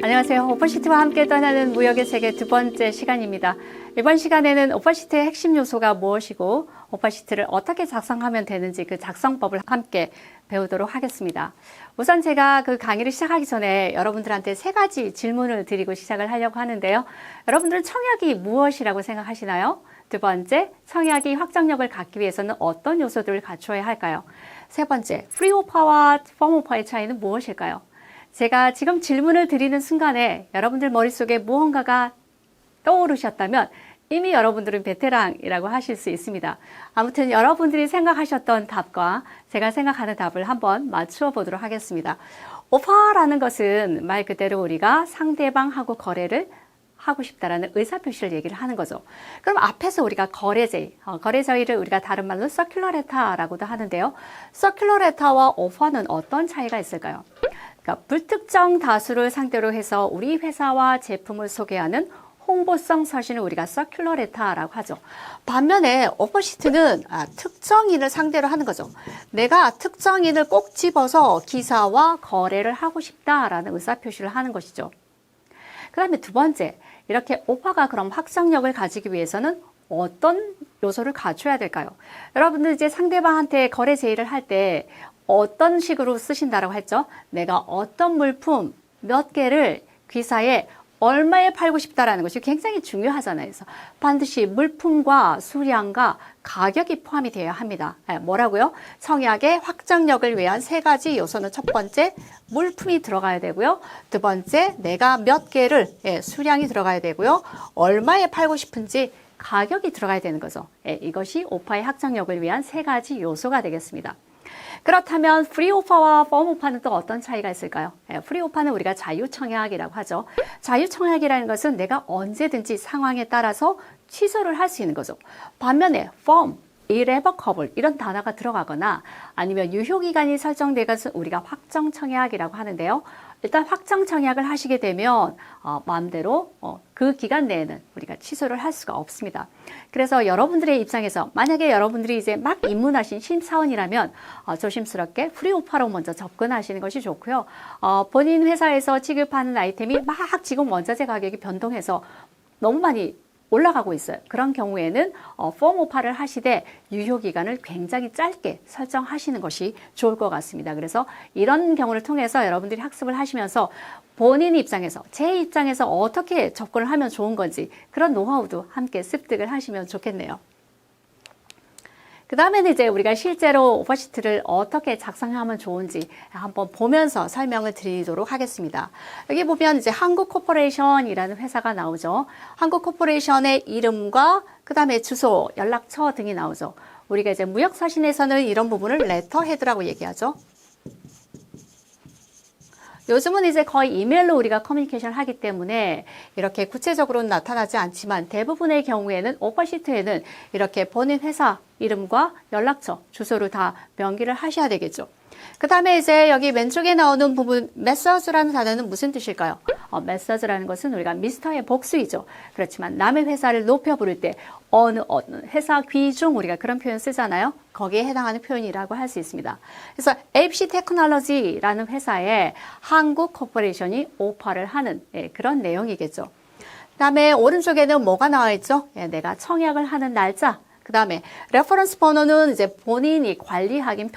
안녕하세요. 오퍼시티와 함께 떠나는 무역의 세계 두 번째 시간입니다. 이번 시간에는 오퍼시티의 핵심 요소가 무엇이고 오퍼시티를 어떻게 작성하면 되는지 그 작성법을 함께 배우도록 하겠습니다. 우선 제가 그 강의를 시작하기 전에 여러분들한테 세 가지 질문을 드리고 시작을 하려고 하는데요. 여러분들은 청약이 무엇이라고 생각하시나요? 두 번째, 청약이 확정력을 갖기 위해서는 어떤 요소들을 갖춰야 할까요? 세 번째, 프리오파와 펌오파의 차이는 무엇일까요? 제가 지금 질문을 드리는 순간에 여러분들 머릿속에 무언가가 떠오르셨다면 이미 여러분들은 베테랑이라고 하실 수 있습니다. 아무튼 여러분들이 생각하셨던 답과 제가 생각하는 답을 한번 맞추어 보도록 하겠습니다. 오퍼라는 것은 말 그대로 우리가 상대방하고 거래를 하고 싶다라는 의사표시를 얘기를 하는 거죠. 그럼 앞에서 우리가 거래제의를 우리가 다른 말로 서큘러 레터라고도 하는데요. 서큘러 레터와 오퍼는 어떤 차이가 있을까요? 그러니까 불특정 다수를 상대로 해서 우리 회사와 제품을 소개하는 홍보성 서신을 우리가 서큘러 레터라고 하죠. 반면에 오퍼시트는 특정인을 상대로 하는 거죠. 내가 특정인을 꼭 집어서 기사와 거래를 하고 싶다라는 의사표시를 하는 것이죠. 그 다음에 두 번째, 이렇게 오퍼가 그럼 확정력을 가지기 위해서는 어떤 요소를 갖춰야 될까요? 여러분들 이제 상대방한테 거래 제의를 할 때 어떤 식으로 쓰신다라고 했죠? 내가 어떤 물품 몇 개를 기사에 얼마에 팔고 싶다라는 것이 굉장히 중요하잖아요. 그래서 반드시 물품과 수량과 가격이 포함이 되어야 합니다. 뭐라고요? 청약의 확정력을 위한 세 가지 요소는 첫 번째, 물품이 들어가야 되고요. 두 번째, 내가 몇 개를, 수량이 들어가야 되고요. 얼마에 팔고 싶은지 가격이 들어가야 되는 거죠. 이것이 오퍼의 확정력을 위한 세 가지 요소가 되겠습니다. 그렇다면 프리오퍼와 펌오퍼는 또 어떤 차이가 있을까요? 프리오퍼는 우리가 자유청약이라고 하죠. 자유청약이라는 것은 내가 언제든지 상황에 따라서 취소를 할 수 있는 거죠. 반면에 펌, irrevocable 이런 단어가 들어가거나 아니면 유효기간이 설정된 것은 우리가 확정청약이라고 하는데요. 일단 확정청약을 하시게 되면 마음대로 그 기간 내에는 우리가 취소를 할 수가 없습니다. 그래서 여러분들의 입장에서 만약에 여러분들이 이제 막 입문하신 신사원이라면 조심스럽게 프리오퍼로 먼저 접근하시는 것이 좋고요. 본인 회사에서 지급하는 아이템이 막 지금 원자재 가격이 변동해서 너무 많이 올라가고 있어요. 그런 경우에는 펌오퍼를 하시되 유효기간을 굉장히 짧게 설정하시는 것이 좋을 것 같습니다. 그래서 이런 경우를 통해서 여러분들이 학습을 하시면서 본인 입장에서, 제 입장에서 어떻게 접근을 하면 좋은 건지 그런 노하우도 함께 습득을 하시면 좋겠네요. 그 다음에는 이제 우리가 실제로 오퍼시트를 어떻게 작성하면 좋은지 한번 보면서 설명을 드리도록 하겠습니다. 여기 보면 이제 한국코퍼레이션이라는 회사가 나오죠. 한국코퍼레이션의 이름과 그 다음에 주소, 연락처 등이 나오죠. 우리가 이제 무역서신에서는 이런 부분을 레터헤드라고 얘기하죠. 요즘은 이제 거의 이메일로 우리가 커뮤니케이션을 하기 때문에 이렇게 구체적으로는 나타나지 않지만 대부분의 경우에는 오퍼시트에는 이렇게 본인 회사 이름과 연락처, 주소를 다 명기를 하셔야 되겠죠. 그 다음에 이제 여기 왼쪽에 나오는 부분 메서즈라는 단어는 무슨 뜻일까요? 메서즈라는 것은 우리가 미스터의 복수이죠. 그렇지만 남의 회사를 높여 부를 때 어느 회사 귀중 우리가 그런 표현 쓰잖아요. 거기에 해당하는 표현이라고 할 수 있습니다. 그래서 ABC 테크놀로지라는 회사에 한국 코퍼레이션이 오퍼를 하는 그런 내용이겠죠. 그 다음에 오른쪽에는 뭐가 나와 있죠? 내가 청약을 하는 날짜. 그 다음에 레퍼런스 번호는 이제 본인이 관리하기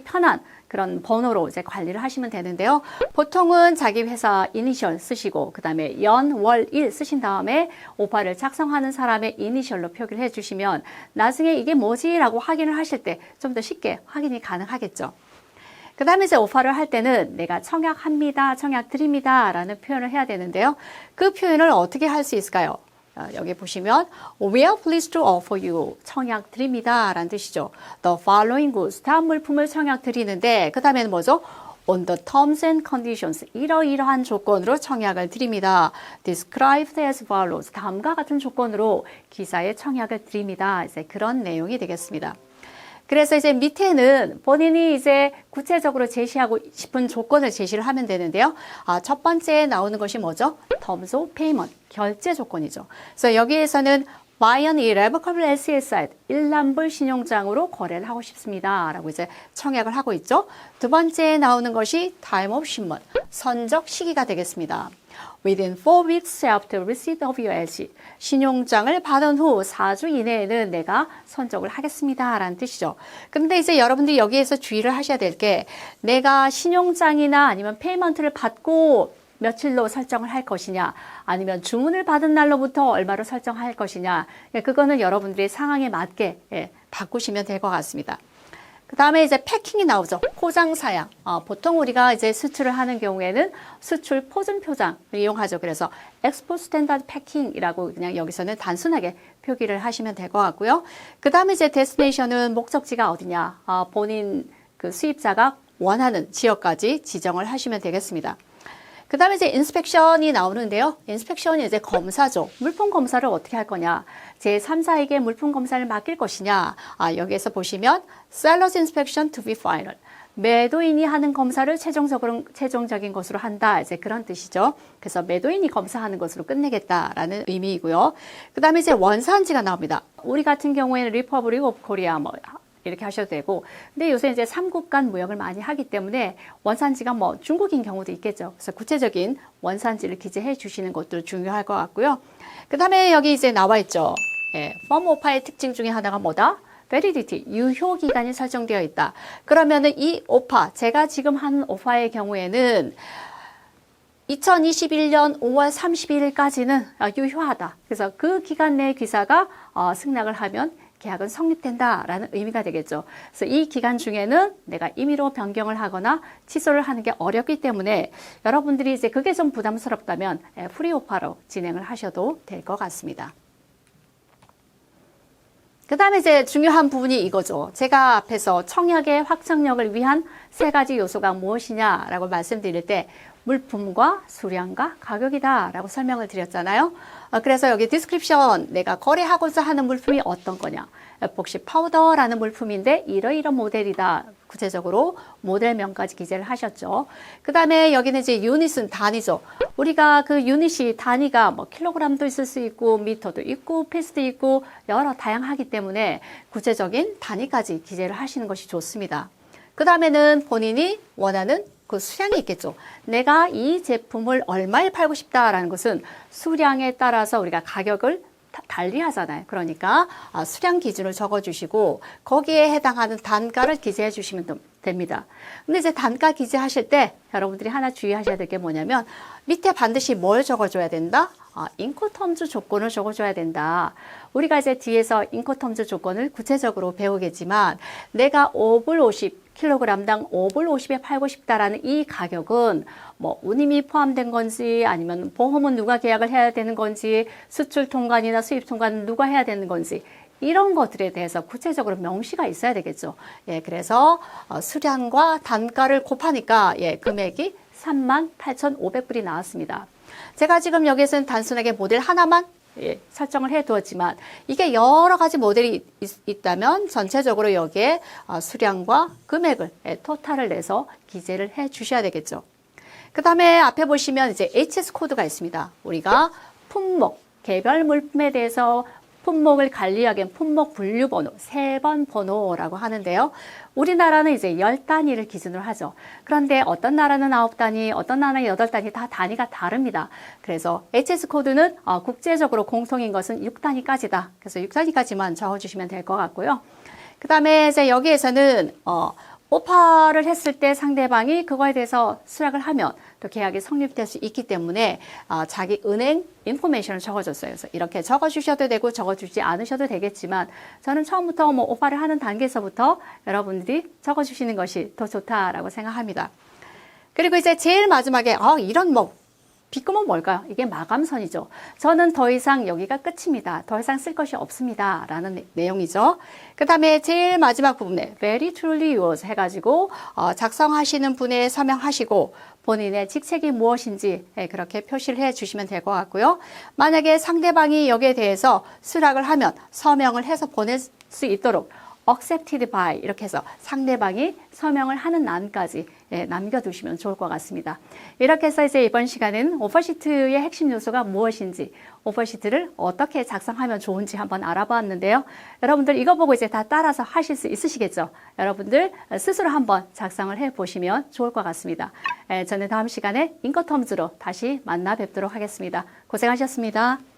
편한 그런 번호로 이제 관리를 하시면 되는데요. 보통은 자기 회사 이니셜 쓰시고 그 다음에 연, 월, 일 쓰신 다음에 오퍼를 작성하는 사람의 이니셜로 표기를 해주시면 나중에 이게 뭐지? 라고 확인을 하실 때 좀 더 쉽게 확인이 가능하겠죠. 그 다음에 이제 오퍼를 할 때는 내가 청약합니다, 청약드립니다 라는 표현을 해야 되는데요. 그 표현을 어떻게 할 수 있을까요? 여기 보시면 We are pleased to offer you 청약 드립니다 라는 뜻이죠. The following goods 다음 물품을 청약 드리는데 그 다음에는 뭐죠? On the terms and conditions 이러이러한 조건으로 청약을 드립니다. Described as follows 다음과 같은 조건으로 기사에 청약을 드립니다. 이제 그런 내용이 되겠습니다. 그래서 이제 밑에는 본인이 이제 구체적으로 제시하고 싶은 조건을 제시를 하면 되는데요. 첫 번째에 나오는 것이 뭐죠? Terms of payment, 결제 조건이죠. 그래서 여기에서는 Buy an irrevocable LCSI, 일란불 신용장으로 거래를 하고 싶습니다. 라고 이제 청약을 하고 있죠. 두 번째에 나오는 것이 time of shipment, 선적 시기가 되겠습니다. Within 4 weeks after receipt of your LC, 신용장을 받은 후 4주 이내에는 내가 선적을 하겠습니다. 라는 뜻이죠. 근데 이제 여러분들이 여기에서 주의를 하셔야 될 게 내가 신용장이나 아니면 페이먼트를 받고 며칠로 설정을 할 것이냐 아니면 주문을 받은 날로부터 얼마로 설정할 것이냐 그거는 여러분들의 상황에 맞게 바꾸시면 될 것 같습니다. 그 다음에 이제 패킹이 나오죠. 포장 사양. 보통 우리가 이제 수출을 하는 경우에는 수출 포준 표장을 이용하죠. 그래서 export standard packing이라고 그냥 여기서는 단순하게 표기를 하시면 될 것 같고요. 그 다음에 이제 데스티네이션은 목적지가 어디냐. 본인 그 수입자가 원하는 지역까지 지정을 하시면 되겠습니다. 그 다음에 이제 인스펙션이 나오는데요. 인스펙션이 이제 검사죠. 물품 검사를 어떻게 할 거냐. 제3자에게 물품 검사를 맡길 것이냐. 여기에서 보시면 Seller's inspection to be final. 매도인이 하는 검사를 최종적인 것으로 한다. 이제 그런 뜻이죠. 그래서 매도인이 검사하는 것으로 끝내겠다라는 의미이고요. 그 다음에 이제 원산지가 나옵니다. 우리 같은 경우에는 Republic of Korea 이렇게 하셔도 되고, 근데 요새 이제 3국 간 무역을 많이 하기 때문에 원산지가 중국인 경우도 있겠죠. 그래서 구체적인 원산지를 기재해 주시는 것도 중요할 것 같고요. 그 다음에 여기 이제 나와 있죠. 펌 오파의 특징 중에 하나가 뭐다? validity, 유효 기간이 설정되어 있다. 그러면은 이 오파, 제가 지금 한 오파의 경우에는 2021년 5월 31일까지는 유효하다. 그래서 그 기간 내에 기사가 승낙을 하면 계약은 성립된다라는 의미가 되겠죠. 그래서 이 기간 중에는 내가 임의로 변경을 하거나 취소를 하는 게 어렵기 때문에 여러분들이 이제 그게 좀 부담스럽다면 프리오파로 진행을 하셔도 될 것 같습니다. 그 다음에 이제 중요한 부분이 이거죠. 제가 앞에서 청약의 확정력을 위한 3가지 요소가 무엇이냐라고 말씀드릴 때 물품과 수량과 가격이다 라고 설명을 드렸잖아요. 그래서 여기 디스크립션 내가 거래하고자 하는 물품이 어떤 거냐. 에폭시 파우더라는 물품인데 이러이런 모델이다. 구체적으로 모델명까지 기재를 하셨죠. 그 다음에 여기는 이제 유닛은 단위죠. 우리가 그 유닛이 단위가 킬로그램도 있을 수 있고 미터도 있고 피스도 있고 여러 다양하기 때문에 구체적인 단위까지 기재를 하시는 것이 좋습니다. 그 다음에는 본인이 원하는 그 수량이 있겠죠. 내가 이 제품을 얼마에 팔고 싶다라는 것은 수량에 따라서 우리가 가격을 달리 하잖아요. 그러니까 수량 기준을 적어주시고 거기에 해당하는 단가를 기재해 주시면 됩니다. 근데 이제 단가 기재하실 때 여러분들이 하나 주의하셔야 될 게 뭐냐면 밑에 반드시 뭘 적어줘야 된다? 인코텀즈 조건을 적어줘야 된다. 우리가 이제 뒤에서 인코텀즈 조건을 구체적으로 배우겠지만 내가 5불 50 킬로그램당 5불 50에 팔고 싶다라는 이 가격은 운임이 포함된 건지 아니면 보험은 누가 계약을 해야 되는 건지 수출 통관이나 수입 통관은 누가 해야 되는 건지 이런 것들에 대해서 구체적으로 명시가 있어야 되겠죠. 그래서 수량과 단가를 곱하니까 금액이 38,500불이 나왔습니다. 제가 지금 여기에서는 단순하게 모델 하나만 설정을 해 두었지만 이게 여러 가지 모델이 있다면 전체적으로 여기에 수량과 금액을 토탈을 내서 기재를 해 주셔야 되겠죠. 그 다음에 앞에 보시면 이제 HS 코드가 있습니다. 우리가 품목, 개별 물품에 대해서 품목을 관리하기 위한 품목 분류 번호, 3번 번호라고 하는데요. 우리나라는 이제 10단위를 기준으로 하죠. 그런데 어떤 나라는 9단위, 어떤 나라는 8단위 다 단위가 다릅니다. 그래서 HS 코드는 국제적으로 공통인 것은 6단위까지다. 그래서 6단위까지만 적어주시면 될 것 같고요. 그 다음에 이제 여기에서는 오파를 했을 때 상대방이 그거에 대해서 수락을 하면 또 계약이 성립될 수 있기 때문에 자기 은행 인포메이션을 적어줬어요. 그래서 이렇게 적어주셔도 되고 적어주지 않으셔도 되겠지만 저는 처음부터 오파를 하는 단계에서부터 여러분들이 적어주시는 것이 더 좋다라고 생각합니다. 그리고 이제 제일 마지막에 이런 비금은 뭘까요? 이게 마감선이죠. 저는 더 이상 여기가 끝입니다. 더 이상 쓸 것이 없습니다. 라는 내용이죠. 그 다음에 제일 마지막 부분에 very truly yours 해가지고 작성하시는 분에 서명하시고 본인의 직책이 무엇인지 그렇게 표시를 해 주시면 될 것 같고요. 만약에 상대방이 여기에 대해서 수락을 하면 서명을 해서 보낼 수 있도록 accepted by 이렇게 해서 상대방이 서명을 하는 난까지 남겨두시면 좋을 것 같습니다. 이렇게 해서 이제 이번 시간은 오퍼시트의 핵심 요소가 무엇인지, 오퍼시트를 어떻게 작성하면 좋은지 한번 알아봤는데요. 여러분들 이거 보고 이제 다 따라서 하실 수 있으시겠죠? 여러분들 스스로 한번 작성을 해보시면 좋을 것 같습니다. 저는 다음 시간에 인커텀즈로 다시 만나 뵙도록 하겠습니다. 고생하셨습니다.